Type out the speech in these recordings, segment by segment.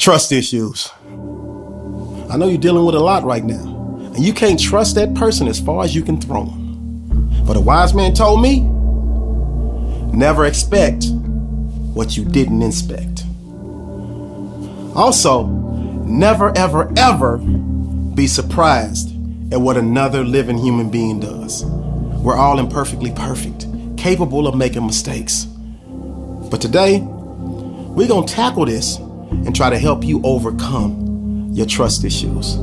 Trust issues. I know you're dealing with a lot right now, and you can't trust that person as far as you can throw them. But a wise man told me, never expect what you didn't inspect. Also, never, ever, ever be surprised at what another living human being does. We're all imperfectly perfect, capable of making mistakes. But today, we're gonna tackle this and try to help you overcome your trust issues.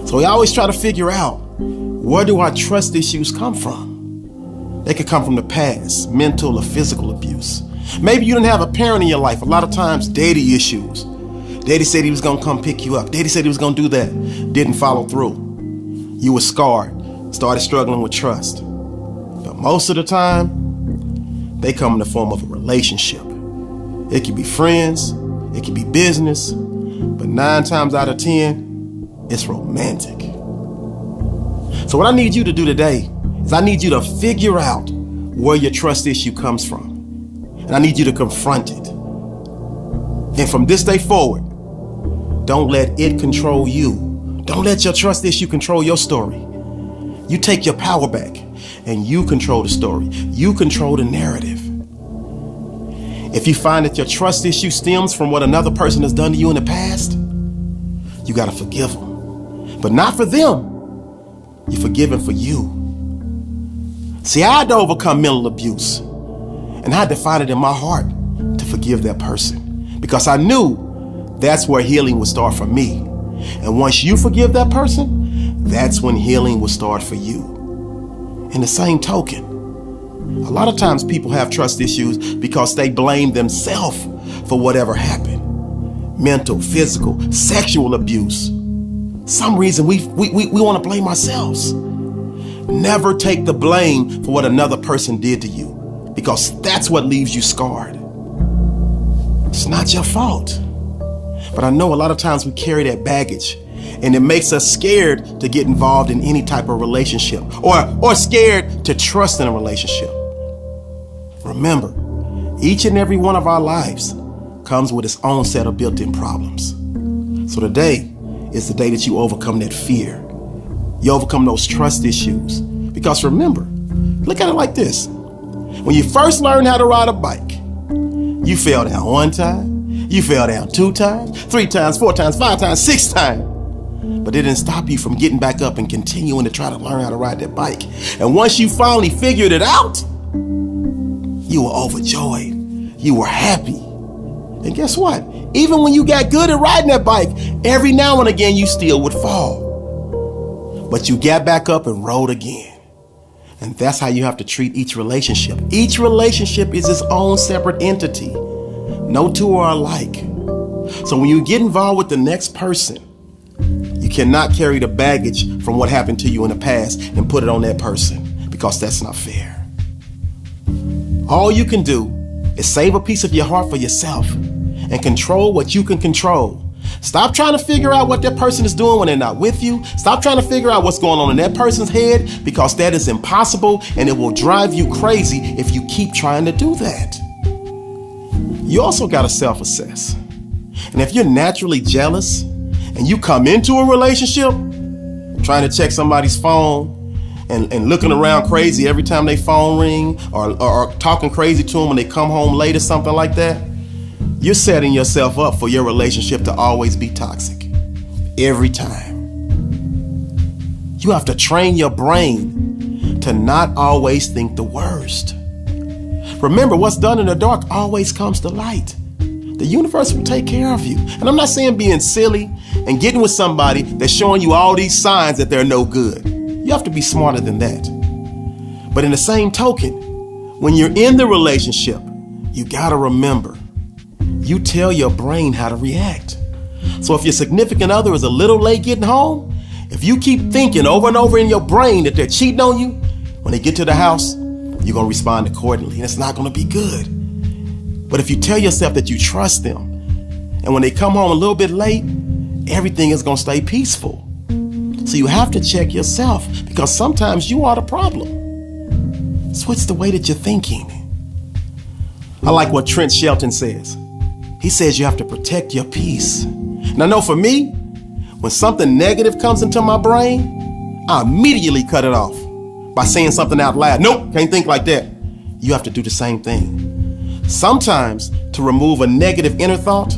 So we always try to figure out, where do our trust issues come from? They could come from the past, mental or physical abuse. Maybe you didn't have a parent in your life. A lot of times, daddy issues. Daddy said he was gonna come pick you up. Daddy said he was gonna do that. Didn't follow through. You were scarred, started struggling with trust. But most of the time, they come in the form of a relationship. It could be friends, it could be business, but 9 times out of 10, it's romantic. So what I need you to do today is I need you to figure out where your trust issue comes from. And I need you to confront it. And from this day forward, don't let it control you. Don't let your trust issue control your story. You take your power back and you control the story. You control the narrative. If you find that your trust issue stems from what another person has done to you in the past, you gotta forgive them. But not for them. You forgive them for you. See, I had to overcome mental abuse, and I had to find it in my heart to forgive that person, because I knew that's where healing would start for me. And once you forgive that person, that's when healing will start for you. In the same token, a lot of times people have trust issues because they blame themselves for whatever happened. Mental, physical, sexual abuse. Some reason we want to blame ourselves. Never take the blame for what another person did to you, because that's what leaves you scarred. It's not your fault. But I know a lot of times we carry that baggage, and it makes us scared to get involved in any type of relationship, or scared to trust in a relationship. Remember, each and every one of our lives comes with its own set of built-in problems. So today is the day that you overcome that fear. You overcome those trust issues. Because remember, look at it like this. When you first learned how to ride a bike, you fell down 1 time, you fell down 2 times, 3 times, 4 times, 5 times, 6 times. But it didn't stop you from getting back up and continuing to try to learn how to ride that bike. And once you finally figured it out, you were overjoyed. You were happy. And guess what? Even when you got good at riding that bike, every now and again you still would fall. But you got back up and rode again. And that's how you have to treat each relationship. Each relationship is its own separate entity. No two are alike. So when you get involved with the next person, you cannot carry the baggage from what happened to you in the past and put it on that person, because that's not fair. All you can do is save a piece of your heart for yourself and control what you can control. Stop trying to figure out what that person is doing when they're not with you. Stop trying to figure out what's going on in that person's head, because that is impossible, and it will drive you crazy if you keep trying to do that. You also got to self-assess. And if you're naturally jealous and you come into a relationship trying to check somebody's phone and looking around crazy every time they phone ring, or talking crazy to them when they come home late or something like that, you're setting yourself up for your relationship to always be toxic. Every time. You have to train your brain to not always think the worst. Remember, what's done in the dark always comes to light. The universe will take care of you. And I'm not saying being silly and getting with somebody that's showing you all these signs that they're no good. You have to be smarter than that. But in the same token, when you're in the relationship, you gotta remember, you tell your brain how to react. So if your significant other is a little late getting home, if you keep thinking over and over in your brain that they're cheating on you, when they get to the house, you're gonna respond accordingly, and it's not gonna be good. But if you tell yourself that you trust them, and when they come home a little bit late, everything is gonna stay peaceful. So you have to check yourself, because sometimes you are the problem. Switch the way that you're thinking. I like what Trent Shelton says. He says you have to protect your peace. Now, I know for me, when something negative comes into my brain, I immediately cut it off by saying something out loud. Nope, can't think like that. You have to do the same thing. Sometimes to remove a negative inner thought,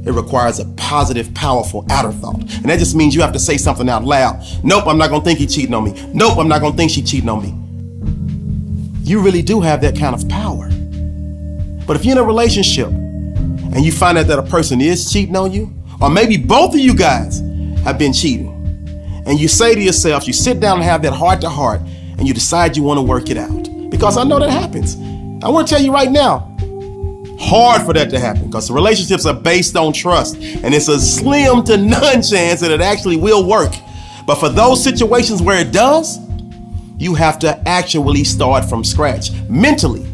it requires a positive, powerful outer thought. And that just means you have to say something out loud. Nope, I'm not gonna think he cheating on me. Nope, I'm not gonna think she cheating on me. You really do have that kind of power. But if you're in a relationship and you find out that a person is cheating on you, or maybe both of you guys have been cheating, and you say to yourself, you sit down and have that heart to heart, and you decide you want to work it out. Because I know that happens. I want to tell you right now, hard for that to happen, because the relationships are based on trust, and it's a slim to none chance that it actually will work. But for those situations where it does, you have to actually start from scratch. Mentally,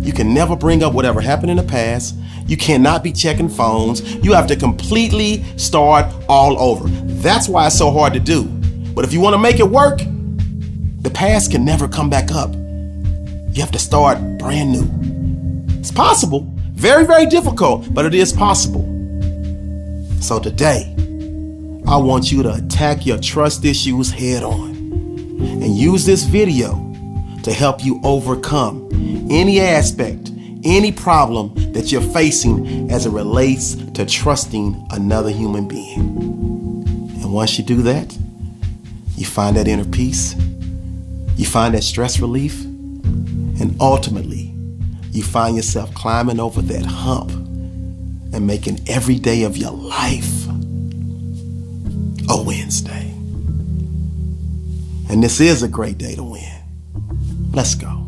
you can never bring up whatever happened in the past. You cannot be checking phones. You have to completely start all over. That's why it's so hard to do. But if you want to make it work, the past can never come back up. You have to start brand new. It's possible. Very, very difficult, but it is possible. So today, I want you to attack your trust issues head on and use this video to help you overcome any aspect, any problem that you're facing as it relates to trusting another human being. And once you do that, you find that inner peace, you find that stress relief, and ultimately, you find yourself climbing over that hump and making every day of your life a Wednesday. And this is a great day to win. Let's go.